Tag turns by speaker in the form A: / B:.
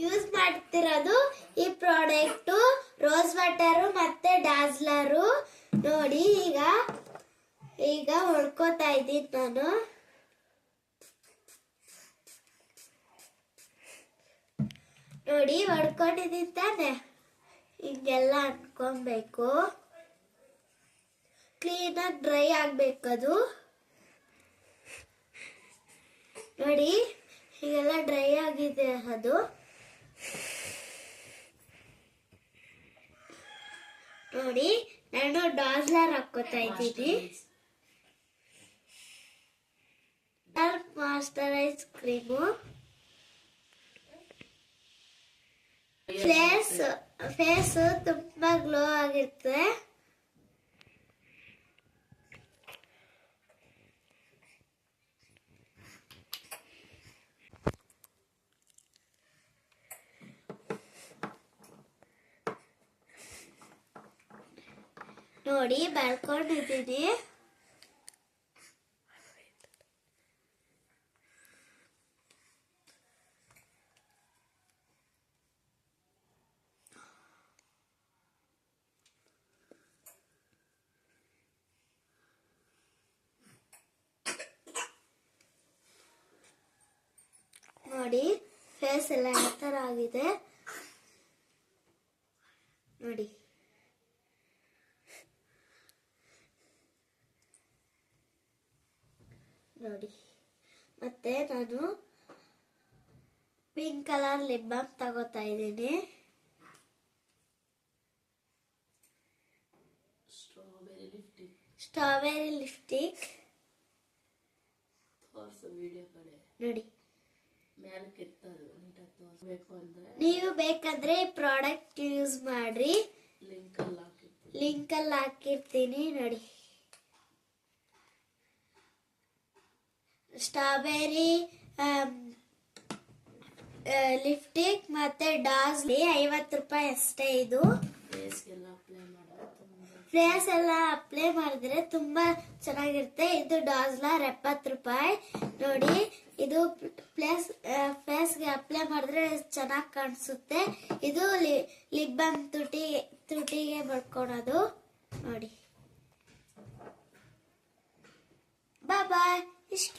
A: Use ಮಾಡ್ತಿರೋದು ಈ product rose water ಮತ್ತೆ ಡಾಸ್ಲರ್ ನೋಡಿ. ಈಗ ಹೊಡ್ಕೋತಾ ಇದ್ದೀನಿ ನಾನು. ನೋಡಿ ಹೊಡ್ಕೊಂಡಿದ್ದೀನಿ ತಾನೆ. ಹಿಂಗೆಲ್ಲ ಅನ್ಕೊಬೇಕು. ಕ್ಲೀನಾಗಿ ಡ್ರೈ ಆಗ್ಬೇಕದು. ನೋಡಿ ಹೀಗೆಲ್ಲ ಡ್ರೈ ಆಗಿದೆ ಅದು. ನೋಡಿ ನಾನು ಡಾಸ್ಲರ್ ಹಾಕೋತಾ ಇದ್ದೀನಿ. Moisturise cream. ಫೇಸ್ ತುಂಬಾ ಗ್ಲೋ ಆಗಿರುತ್ತೆ. ನೋಡಿ ಬರ್ಕೊಂಡಿದ್ದೀನಿ. ನೋಡಿ ಫೇಸ್ ಎಲ್ಲ ಯಾವ ಥರ ಆಗಿದೆ ನೋಡಿ. ನೋಡಿ ಮತ್ತೆ ನಾನು ಪಿಂಕ್ ಕಲರ್ ಲಿಪ್ ಬಾಮ್ ತಗೋತಾ ಇದ್ದೀನಿ. ಸ್ಟ್ರಾಬೆರಿ ಲಿಪ್ಸ್ಟಿಕ್ ನೋಡಿ. ನೀವು ಬೇಕಾದ್ರೆ ಪ್ರಾಡಕ್ಟ್ ಯೂಸ್ ಮಾಡ್ರಿ. ಲಿಂಕ್ ಅಲ್ಲಿ ಹಾಕಿರ್ತೀನಿ ನೋಡಿ. ಸ್ಟ್ರಾಬೆರಿ ಲಿಪ್ಸ್ಟಿಕ್ ಮತ್ತೆ ಡಾಸ್ಲಿ 50 ರೂಪಾಯಿ ಅಷ್ಟೇ. ಇದು ಫೇಸ್ ಎಲ್ಲ ಅಪ್ಲೈ ಮಾಡಿದ್ರೆ ತುಂಬಾ ಚೆನ್ನಾಗಿರುತ್ತೆ. ಇದು ಡಾಸ್ಲರ್ 70 ರೂಪಾಯಿ ನೋಡಿ. ಇದು ಫೇಸ್ಗೆ ಅಪ್ಲೈ ಮಾಡಿದ್ರೆ ಚೆನ್ನಾಗಿ ಕಾಣಿಸುತ್ತೆ. ಇದು ಲಿಪ್ ಬಾಮ್ ತುಟಿಗೆ ಬಡ್ಕೊಳೋದು ನೋಡಿ. ಬಾಯ್ ಬಾಯ್. ಇಷ್ಟ